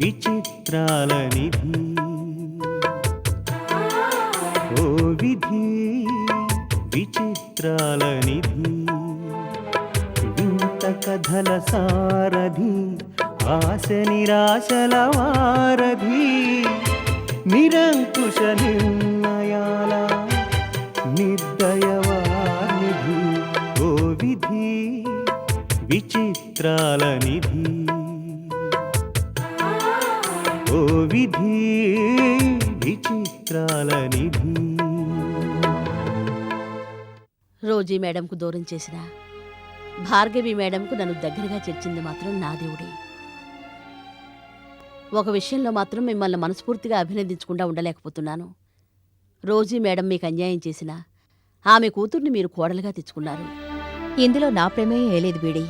విచిత్రాల నిధి ఓ విధి విచిత్రాల నిధి వింత కథల సారథి ఆశ నిరాశల వారధి నిరంకుశ నిర్ణయాల నిర్దయవానిధి ఓ విధి విచిత్రాల నిధి ఓ విధి విచిత్రాల నిధి. రోజీ మేడంకు దూరం చేసిన భార్గవి మేడంకు నన్ను దగ్గరగా చేర్చింది మాత్రం నా దేవుడే. ఒక విషయంలో మాత్రం మిమ్మల్ని మనస్ఫూర్తిగా అభినందించకుండా ఉండలేకపోతున్నాను. రోజీ మేడం మీకు అన్యాయం చేసిన ఆమె కూతుర్ని మీరు కోడలుగా తెచ్చుకున్నారు. ఇందులో నా ప్రమేయం ఏలేదు బీడి.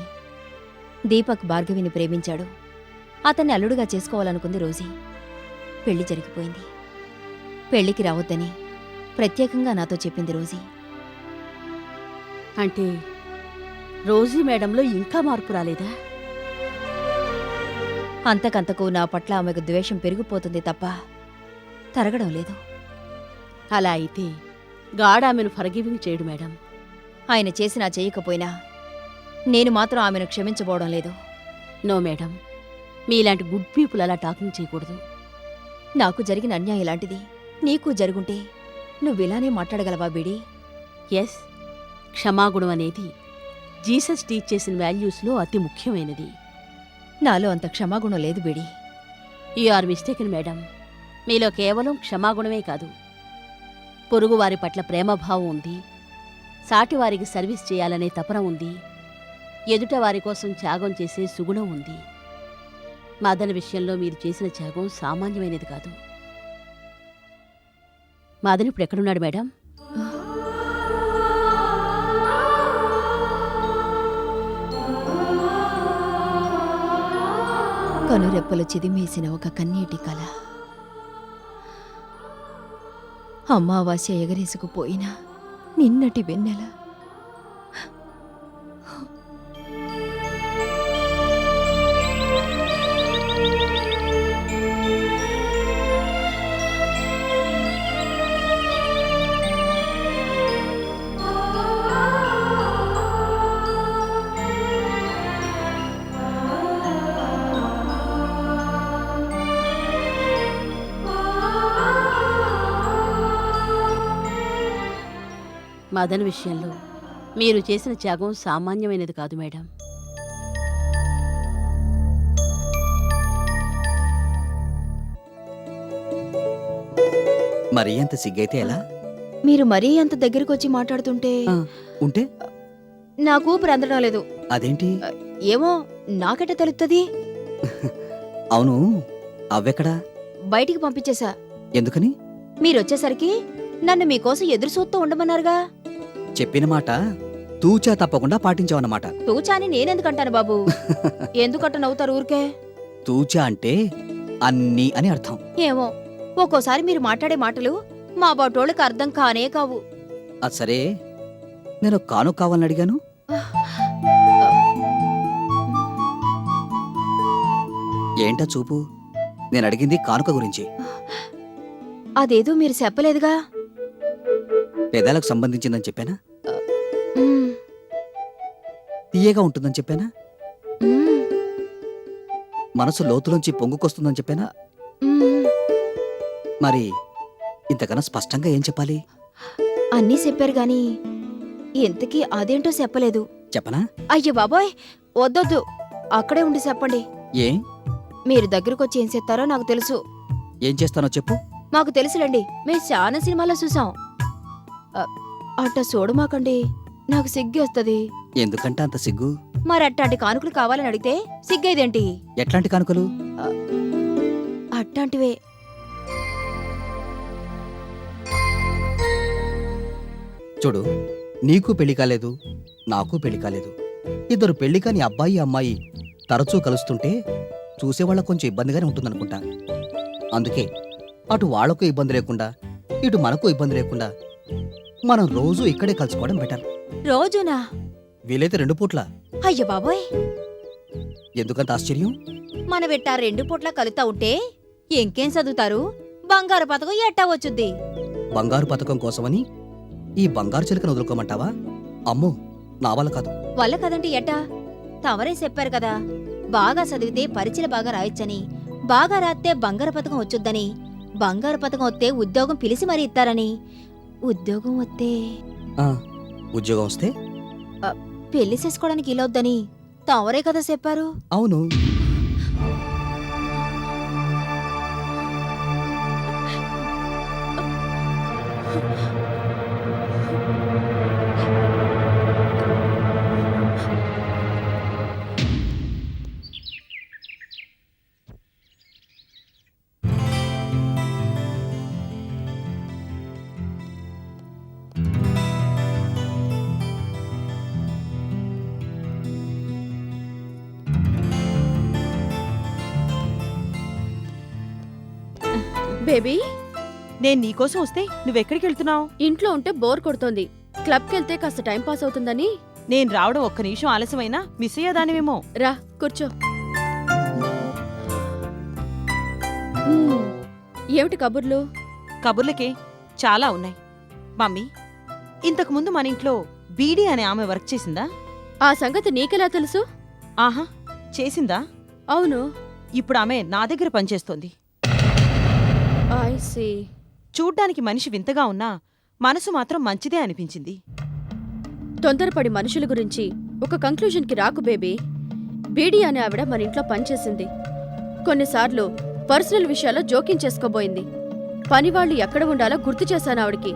దీపక్ భార్గవిని ప్రేమించాడు. అతన్ని అల్లుడుగా చేసుకోవాలనుకుంది రోజీ. పెళ్లి జరిగిపోయింది. పెళ్లికి రావద్దని ప్రత్యేకంగా నాతో చెప్పింది రోజీ. అంటే రోజీ మేడంలో ఇంకా మార్పు రాలేదా? అంతకంతకు నా పట్ల ఆమెకు ద్వేషం పెరిగిపోతుంది తప్ప తరగడం లేదు. అలా అయితే గాడ్ ఆమెను ఫర్గివింగ్ చేయడు మేడం. ఆయన చేసినా చేయకపోయినా నేను మాత్రం ఆమెను క్షమించబోవడం లేదు. నో మేడం, మీలాంటి గుడ్ పీపుల్ అలా టాకింగ్ చేయకూడదు. నాకు జరిగిన అన్యాయం ఇలాంటిది నీకు జరుగుంటే నువ్విలానే మాట్లాడగలవా బీడి? ఎస్, క్షమాగుణం అనేది జీసస్ టీచ్ చేసిన వాల్యూస్లో అతి ముఖ్యమైనది. నాలో అంత క్షమాగుణం లేదు బీడి. You are mistaken madam. మీలో కేవలం క్షమాగుణమే కాదు, పొరుగువారి పట్ల ప్రేమభావం ఉంది, సాటివారికి సర్వీస్ చేయాలనే తపన ఉంది, ఎదుటవారి కోసం త్యాగం చేసే సుగుణం ఉంది. మదన్ విషయంలో మీరు చేసిన త్యాగం సామాన్యమైనది కాదు. మదన్ ఇప్పుడు ఎక్కడున్నాడు మేడం? కనురెప్పలు చిదిమేసిన ఒక కన్నీటి కల. అమావాస్య ఎగరేసుకుపోయిన నిన్నటి వెన్నెల. మదన్ విషయంలో మీరు చేసిన త్యాగం సామాన్యమైనది కాదు మేడం. మరీ అంత సిగ్గైతే ఎలా? మీరు మరీ అంత దగ్గరకొచ్చి మాట్లాడుతుంటే ఉంటే నాకు ఊపిరి అందడం లేదు. అదేంటి? ఏమో నాకెట తెలుస్తుంది. అవును, అవ్వెక్కడా? బయటికి పంపించేశా. ఎందుకని? మీరొచ్చేసరికి నన్ను మీకోసం ఎదురు చూస్తూ ఉండమన్నారుగా. చెప్పిన మాట తూచా తప్పకుండా పాటించావన్నమాట. తూచాని నేనెందుకంటాను బాబు? ఎందుకంట నవ్వుతారు ఊరికే? తూచా అంటే అన్నీ అని అర్థం. ఏమో, ఒక్కోసారి మీరు మాట్లాడే మాటలు మా బాటోళ్ళకి అర్థం కానే కావు. అది సరే, నేను కాను కావాలని అడిగాను. ఏంటా చూపు? నేను అడిగింది కానుక గురించి. అదేదో మీరు చెప్పలేదుగా. పెదాలకు సంబంధించిందని చెప్పానా? మ్మ్. తీయగా ఉంటుందని చెప్పానా? మ్మ్. మనసు లోతులోంచి పొంగుకొస్తుందని చెప్పానా? మ్మ్. మరి ఇంతకన్నా స్పష్టంగా ఏం చెప్పాలి? అన్నీ చెప్పారు గాని ఇంతకీ అదేంటో చెప్పలేదు. చెప్పనా? అయ్యో బాబోయ్, వద్దొద్దు, అక్కడే ఉండి చెప్పండి. ఏం? మీరు దగ్గరకొచ్చి ఏం చేస్తారో నాకు తెలుసు. ఏం చేస్తానో చెప్పు. మాకు తెలుసులండి, మేము చాలా సినిమాలో చూసాం. అట్ట చూడమాకండి, నాకు సిగ్గేస్తుంది. ఎందుకంటే అంత సిగ్గు? మరి అట్టాంటి కానుకలు కావాలని అడిగితే సిగ్గేదేంటి? ఎట్లాంటి కానుకలు? అట్టాంటివే. చూడు, నీకు పెళ్లి కాలేదు, నాకు పెళ్లి కాలేదు. ఇద్దరు పెళ్లి కాని అబ్బాయి అమ్మాయి తరచూ కలుస్తుంటే చూసేవాళ్ళ కొంచెం ఇబ్బందిగానే ఉంటుందనుకుంటా. అందుకే అటు వాళ్లకు ఇబ్బంది లేకుండా ఇటు మనకు ఇబ్బంది లేకుండా మనం రోజు ఇక్కడే కలుసుకోవడం బెటర్. రోజునా? వీలైతే 2 పూట్ల. అయ్య బాబోయ్, ఎందుకంత ఆశ్చర్యం? మన వెట్టా 2 పూట్ల కలుతా ఉంటే ఇంకేం చదువుతారు? బంగారు పథకం ఎట్టా వచ్చుద్ది? బంగారు పథకం కోసమని ఈ బంగారు చిలుకను వదులుకోమంటావా? అమ్మో, నా వల్ల కాదు. వల్ల కదంటే ఎట్టా? తమరే చెప్పారు కదా, బాగా చదివితే పరీక్షలు బాగా రాయొచ్చని, బాగా రాస్తే బంగారు పథకం వచ్చుద్దని, బంగారు పథకం వస్తే ఉద్యోగం పిలిచి మరీ ఇస్తారని. ఉద్యోగం వస్తే ఆ, ఉద్యోగం వస్తే? పెళ్లి చేసుకోవడానికి ఇలొద్దని తమరే కదా చెప్పారు. అవును. బేబీ, నేను నీకోసం వస్తే నువ్వెక్కడికి వెళ్తున్నావు? ఇంట్లో ఉంటే బోర్ కొడుతోంది. క్లబ్కి వెళ్తే కాస్త టైం పాస్ అవుతుందని. నేను రావడం ఒక్క నిమిషం ఆలస్యమైనా మిస్ అయ్యేదానివేమో. రా కూర్చో. మ్మ్. ఏమిటి కబుర్లు? కబుర్లకే చాలా ఉన్నాయి. మమ్మీ, ఇంతకుముందు మన ఇంట్లో బీడీ అనే ఆమె వర్క్ చేసిందా? ఆ సంగతి నీకెలా తెలుసు? ఆహా, చేసిందా? అవును. ఇప్పుడు ఆమె నా దగ్గర పనిచేస్తోంది. I see. చూడ్డానికి మనిషి వింతగా ఉన్నా మనసు మాత్రం మంచిదే అనిపించింది. తొందరపడి మనుషుల గురించి ఒక కంక్లూజన్కి రాకు బేబీ. బీడీ అనే ఆవిడ మన ఇంట్లో పనిచేసింది. కొన్నిసార్లు పర్సనల్ విషయాల్లో జోక్యం చేసుకోబోయింది. పనివాళ్లు ఎక్కడ ఉండాలో గుర్తు చేశాను ఆవిడికి.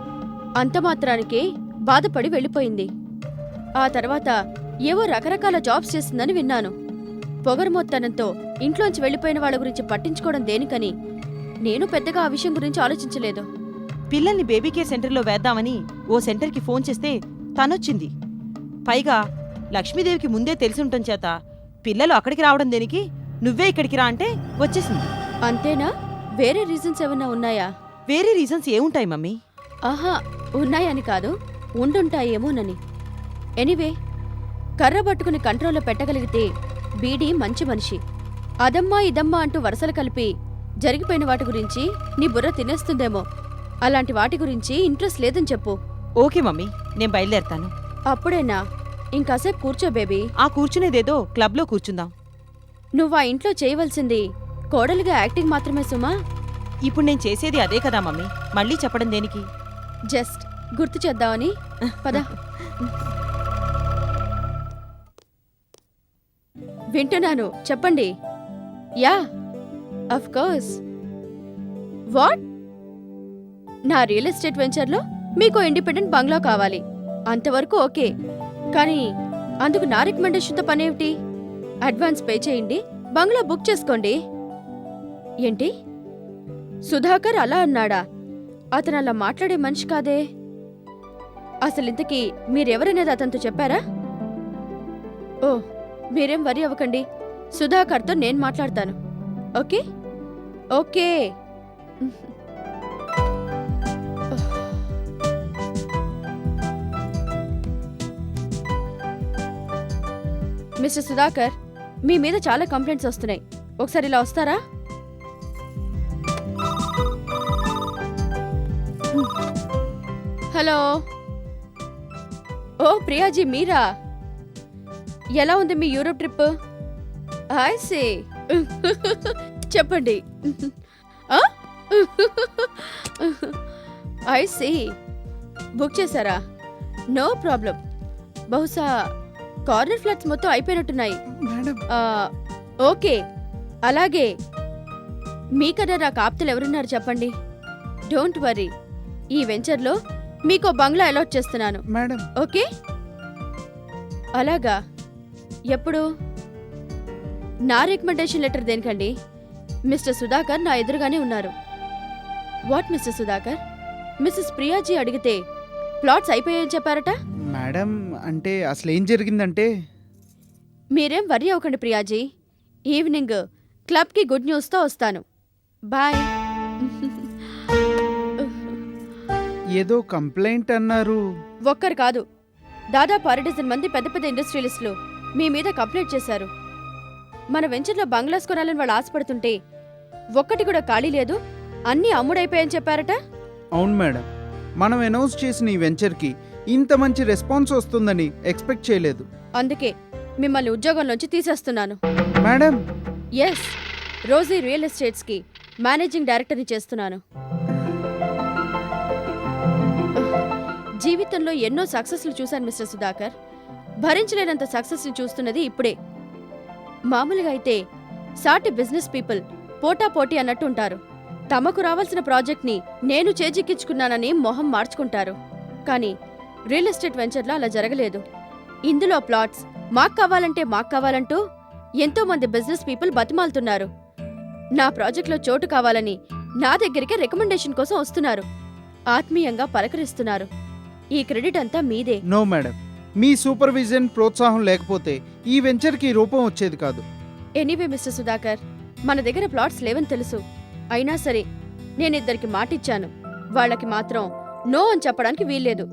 అంతమాత్రానికే బాధపడి వెళ్ళిపోయింది. ఆ తర్వాత ఏవో రకరకాల జాబ్స్ చేసిందని విన్నాను. పొగరుమొత్తనంతో ఇంట్లోంచి వెళ్ళిపోయిన వాళ్ళ గురించి పట్టించుకోవడం దేనికని నేను పెద్దగా ఆ విషయం గురించి ఆలోచించలేదు. పిల్లల్ని బేబీ కేర్ సెంటర్లో వేద్దామని ఓ సెంటర్కి ఫోన్ చేస్తే తనొచ్చింది. పైగా లక్ష్మీదేవికి ముందే తెలిసుంటం చేత పిల్లలు అక్కడికి రావడం దేనికి, నువ్వే ఇక్కడికి రా అంటే వచ్చేసింది. అంతేనా? వేరే రీజన్స్ ఏమన్నా ఉన్నాయా? వేరే రీజన్స్ ఏముంటాయి మమ్మీ? ఆహా, ఉన్నాయని కాదు, ఉండుంటాయేమోనని. ఎనీవే, కర్ర పట్టుకుని కంట్రోల్లో పెట్టగలిగితే బీడీ మంచి మనిషి. అదమ్మా ఇదమ్మా అంటూ వరసలు కలిపి జరిగిపోయిన వాటి గురించి నీ బుర్ర తినేస్తుందేమో. అలాంటి వాటి గురించి ఇంట్రెస్ట్ లేదని చెప్పు. ఓకే మమ్మీ, నేను బయలుదేరతాను. అప్పుడేనా? ఇంకాసేపు కూర్చో బేబీ. ఆ కూర్చునేదేదో క్లబ్లో కూర్చుందాం. నువ్వు ఆ ఇంట్లో చేయవలసింది కోడలిగా యాక్టింగ్ మాత్రమే సుమా. ఇప్పుడు నేను చేసేది అదే కదా మమ్మీ, మళ్ళీ చెప్పడం దేనికి? జస్ట్ గుర్తు చేద్దామని. పద. వింటున్నాను, చెప్పండి. Yeah, of course. వాట్? నా రియల్ ఎస్టేట్ వెంచర్లో మీకు ఇండిపెండెంట్ బంగ్లా కావాలి, అంతవరకు ఓకే. కానీ అందుకు నా రికమెండేషన్తో పనేమిటి? అడ్వాన్స్ పే చేయండి, బంగ్లా బుక్ చేసుకోండి. ఏంటి? సుధాకర్ అలా అన్నాడా? అతను అలా మాట్లాడే మనిషి కాదే. అసలింతకీ మీరెవరనేది అతనితో చెప్పారా? ఓ, మీరేం వరి అవ్వకండి, సుధాకర్తో నేను మాట్లాడతాను. Okay okay. మిస్టర్ సుధాకర్, మీ మీద చాలా కంప్లైంట్స్ వస్తున్నాయి. ఒకసారి ఇలా వస్తారా? హలో. ఓ ప్రియాజీ, మీరా? ఎలా ఉంది మీ యూరోప్ ట్రిప్? I see. చెప్పండి. I see. బుక్ చేశారా? No problem. బహుశా కార్నర్ ఫ్లాట్స్ మొత్తం అయిపోయినట్టున్నాయి. ఓకే, అలాగే. మీకన్నా నాకు ఆప్తులు ఎవరున్నారు చెప్పండి. డోంట్ వరీ, ఈ వెంచర్లో మీకు బంగ్లా అలాట్ చేస్తున్నాను. ఓకే, అలాగా. ఎప్పుడు? నా రికమెండేషన్ లెటర్ దేనికండి? మిస్టర్ సుధాకర్ నా ఎదురుగానే ఉన్నారు. What mister Sudhakar? మిస్సెస్ ప్రియాజీ అడిగితే ప్లాట్స్ అయిపోయాయని చెప్పారట. మేడం, అంటే అసలు ఏం జరిగిందంటే... మీరేం వరీ అవ్వకండి ప్రియాజీ. ఈవినింగ్ క్లబ్కి గుడ్ న్యూస్తో వస్తాను. బాయ్. ఏదో కంప్లైంట్ అన్నారు. ఒక్కరు కాదు, దాదాపు 6 డజన్ మంది పెద్ద పెద్ద ఇండస్ట్రియలిస్టులు మీ మీద కంప్లైంట్ చేశారు. మన వెంచర్లో బంగ్లాస్ కొనాలని వాళ్ళు ఆశపడుతుంటే ఒక్కటి కూడా ఖాళీ లేదు, అన్నీ అమ్ముడైపోయాయని చెప్పారట. అవును మేడం, మనం అనౌన్స్ చేసిన ఈ వెంచర్కి ఇంత మంచి రెస్పాన్స్ వస్తుందని ఎక్స్పెక్ట్ చేయలేదు. అందుకే మిమ్మల్ని ఉద్యోగంలోంచి తీసేస్తున్నాను. మేడం, ఎస్, రోజీ రియల్ ఎస్టేట్స్కి మేనేజింగ్ డైరెక్టర్ని చేస్తున్నాను. జీవితంలో ఎన్నో సక్సెస్లు చూశాను మిస్టర్ సుధాకర్. భరించలేనంత సక్సెస్ని చూస్తున్నది ఇప్పుడే. మామూలుగా అయితే సాటి బిజినెస్ పీపుల్ పోటాపోటీ అన్నట్టు ఉంటారు. తమకు రావాల్సిన ప్రాజెక్ట్ని నేను చేజిక్కించుకున్నానని మొహం మార్చుకుంటారు. కానీ రియల్ ఎస్టేట్ వెంచర్లో అలా జరగలేదు. ఇందులో ప్లాట్స్ మాకు కావాలంటూ ఎంతో మంది బిజినెస్ పీపుల్ బతిమాలుతున్నారు. నా ప్రాజెక్ట్లో చోటు కావాలని నా దగ్గరికి రికమెండేషన్ కోసం వస్తున్నారు. ఆత్మీయంగా పలకరిస్తున్నారు. ఈ క్రెడిట్ అంతా మీదే. నో మేడం, మీ సూపర్విజన్ ప్రోత్సాహం లేకపోతే ఈ వెంచర్కి రూపం వచ్చేది కాదు. ఎనీవే మిస్టర్ సుధాకర్, మన దగ్గర ప్లాట్స్ లేవని తెలుసు. అయినా సరే నేనిద్దరికి మాటిచ్చాను. వాళ్ళకి మాత్రం నో అని చెప్పడానికి వీల్లేదు.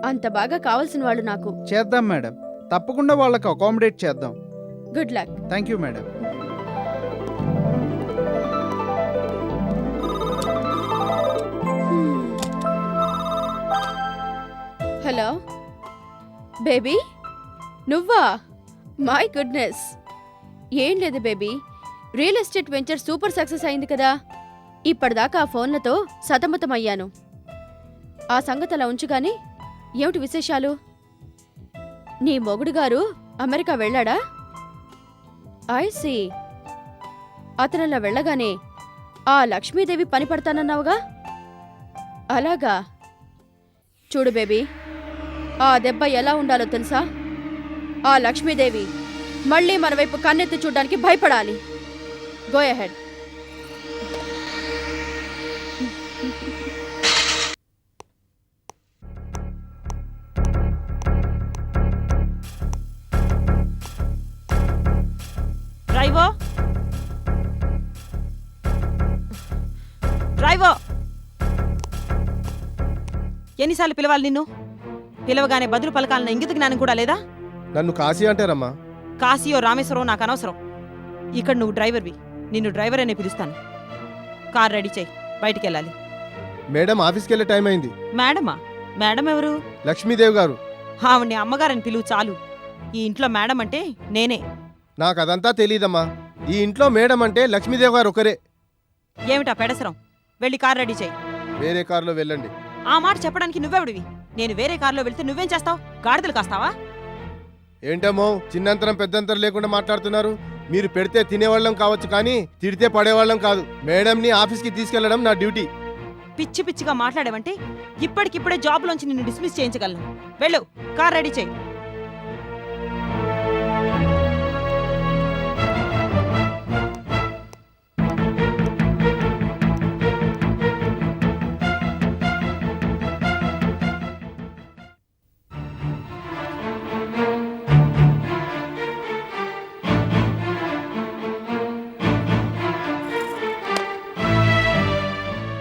అంత బాగా కావాల్సిన వాళ్ళు నాకు. చేద్దాం మేడం, తప్పకుండా వాళ్ళకి అకామిడేట్ చేద్దాం. Good luck. Thank you madam. Hello baby, నువ్వా? My goodness. ఏం లేదు baby, real estate venture super success అయింది కదా. ఇప్పటిదాకా ఆ ఫోన్లతో సతమతమయ్యాను. ఆ సంగతి అలా ఉంచుగాని ఏమిటి విశేషాలు? నీ మొగుడు గారు అమెరికా వెళ్ళాడా? I see. అతనలా వెళ్ళగానే ఆ లక్ష్మీదేవి పని పడతానన్నావుగా? అలాగా. చూడు బేబీ, ఆ దెబ్బ ఎలా ఉండాలో తెలుసా? ఆ లక్ష్మీదేవి మళ్ళీ మన వైపు కన్నెత్తి చూడ్డానికి భయపడాలి. Go ahead. డ్రైవర్, డ్రైవర్, ఎన్నిసార్లు పిలవాలి నిన్ను? పిలవగానే బదులు పలకాలన్న ఇంగిత జ్ఞానం కూడా లేదా? నన్ను కాశీ అంటారమ్మా. కాశీయో రామేశ్వరో నాకు అనవసరం. ఇక్కడ నువ్వు డ్రైవర్వి, నిన్ను డ్రైవర్ అనే పిలుస్తాను. కార్ రెడీ చేయి, బయటికి వెళ్ళాలి. మేడం ఆఫీస్కి వెళ్ళే టైం అయింది. మేడమా? మేడం ఎవరు? లక్ష్మీదేవి గారు. ఆవిడ్ని అమ్మగారని పిలువు చాలు. ఈ ఇంట్లో మేడం అంటే నేనే. నాకు అదంతా తెలీదమ్మా. ఈ ఇంట్లో మేడం అంటే లక్ష్మీదేవి గారు ఒకరే. ఏమిటా పెడసరం? వెళ్ళి కార్ రెడీ చేయి. వేరే కారులో వెళ్ళండి. ఆ మాట చెప్పడానికి నువ్వెవడివి? నేను వేరే కారులో వెళ్తే నువ్వేం చేస్తావు? గాడిదలు కాస్తావా? ఏంటమ్మో చిన్నంతరం పెద్దంతరం లేకుండా మాట్లాడుతున్నారు. మీరు పెడితే తినేవాళ్ళం కావచ్చు కానీ తిడితే పడేవాళ్ళం కాదు. మేడంని ఆఫీస్కి తీసుకెళ్లడం నా డ్యూటీ. పిచ్చి పిచ్చిగా మాట్లాడేవంటే ఇప్పటికిప్పుడే జాబ్లోంచి నిన్ను డిస్మిస్ చేయించగలను. వెళ్ళు, కార్ రెడీ చేయి.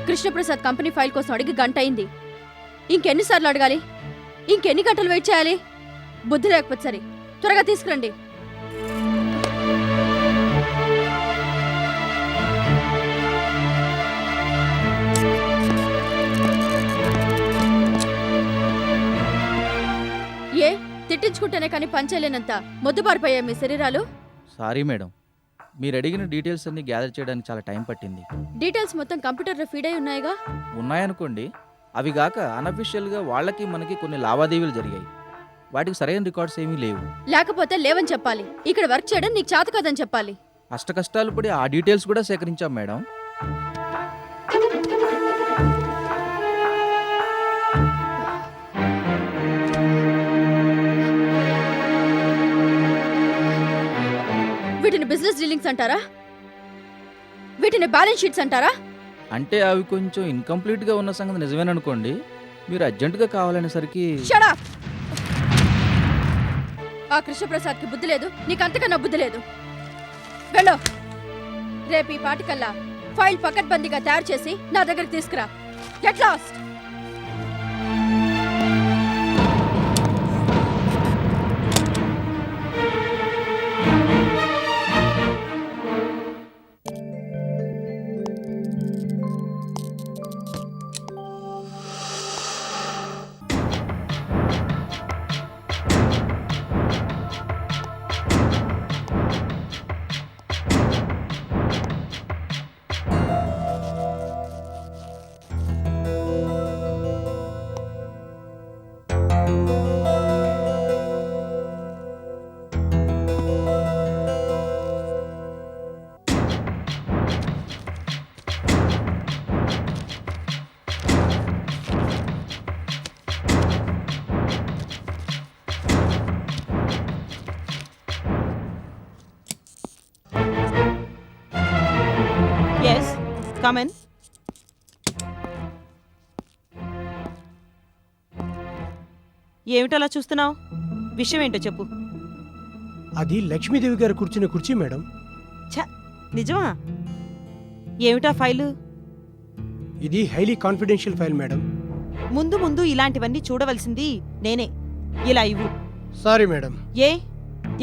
కృష్ణప్రసాద్ కంపెనీ ఫైల్ కోసం అడిగి గంట అయింది. ఇంకెన్నిసార్లు అడగాలి? ఇంకెన్ని గంటలు వెయిట్ చేయాలి? బుద్ధి లేకపోతే సరే, త్వరగా తీసుకురండి. ఏ తిట్టించుకుంటేనే కానీ పంచేలేనంత మొద్దుబారిపోయాయి మీ శరీరాలు. సారీ మేడం, మీరు అడిగిన డీటెయిల్స్ అన్ని గ్యాదర్ చేయడానికి చాలా టైం పట్టింది. డీటెయిల్స్ మొత్తం కంప్యూటర్లో ఫీడ్ అయి ఉన్నాయిగా? ఉన్నాయనుకోండి, అవి గాక అనఫిషియల్గా వాళ్ళకి మనకి కొన్ని లావాదేవీలు జరిగాయి. వాటికి సరైన రికార్డ్స్ ఏమీ లేవు. లేకపోతే లేవని చెప్పాలి. ఇక్కడ వర్క్ చేయడం నీకు చేత కాదని చెప్పాలి. అష్టకష్టాలు పడి ఆ డీటెయిల్స్ కూడా సేకరించాం మేడం. వీటిని బిజినెస్ డీలింగ్స్ అంటారా? వీటిని బ్యాలెన్స్ షీట్స్ అంటారా? అంటే అవి కొంచెం ఇన్కంప్లీట్గా ఉన్న సంగతి నిజమేననుకోండి. మీరు అర్జెంటుగా కావాలనేసరికి Shut up! ఆ కృష్ణప్రసాద్కి బుద్ధి లేదు, నీకు అంతకన్నా బుద్ధి లేదు. వెళ్ళు. రేపు ఈ పాటికల్లా ఫైల్ పకడ్బందీగా తయారు చేసి నా దగ్గరికి తీసుకురా. Get lost. కమెన్. ఏమిటలా చూస్తున్నావు? విషయం ఏంటో చెప్పు. అది లక్ష్మీదేవి గారు కూర్చున్న కుర్చీ మేడం. నిజమా? ఏమిటా ఫైలు? ఇది హైలీ కాన్ఫిడెన్షియల్ ఫైల్ మేడం. ముందు ముందు ఇలాంటివన్నీ చూడవలసింది నేనే. ఇలా ఇవ్వు. Sorry madam. ఏ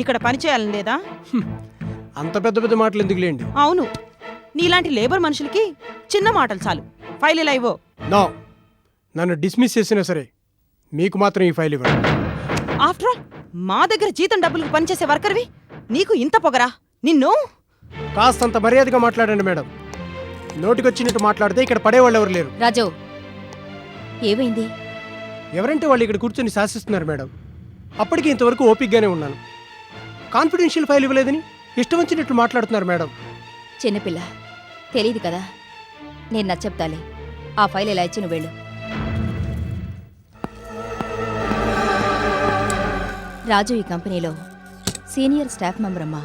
ఇక్కడ పని చేయాలని లేదా? అంత పెద్ద పెద్ద మాటలు ఎందుకులేండి. అవును, నీలాంటి లేబర్ మనుషులకి చిన్న మాటలు చాలు. ఫైల్ ఇలా ఇవ్వు. నో, నన్ను డిస్మిస్ చేసినా సరే మీకు మాత్రం ఈ ఫైల్ ఇవ్వండి. ఆఫ్టర్ ఆల్ మా దగ్గర జీతం డబ్బులకు పనిచేసే వర్కర్వి నీకు ఇంత పొగరా? నిన్ను కాస్తంత మర్యాదగా మాట్లాడండి మేడం. నోటికొచ్చినట్టు మాట్లాడితే ఇక్కడ పడేవాళ్ళు ఎవరు లేరు. రాజు, ఏమైంది? ఎవరంటే వాళ్ళు ఇక్కడ కూర్చొని శాసిస్తున్నారు మేడం. అప్పటికి ఇంతవరకు ఓపిక్గానే ఉన్నాను. కాన్ఫిడెన్షియల్ ఫైల్ ఇవ్వలేదని ఇష్టం వచ్చినట్లు మాట్లాడుతున్నారు మేడం. చిన్నపిల్ల తెలీదు కదా, నేను నచ్చెప్తాలే. ఆ ఫైల్ ఇలా ఇచ్చి నువ్వు వెళ్ళు. రాజు ఈ కంపెనీలో సీనియర్ స్టాఫ్ మెంబర్ అమ్మా.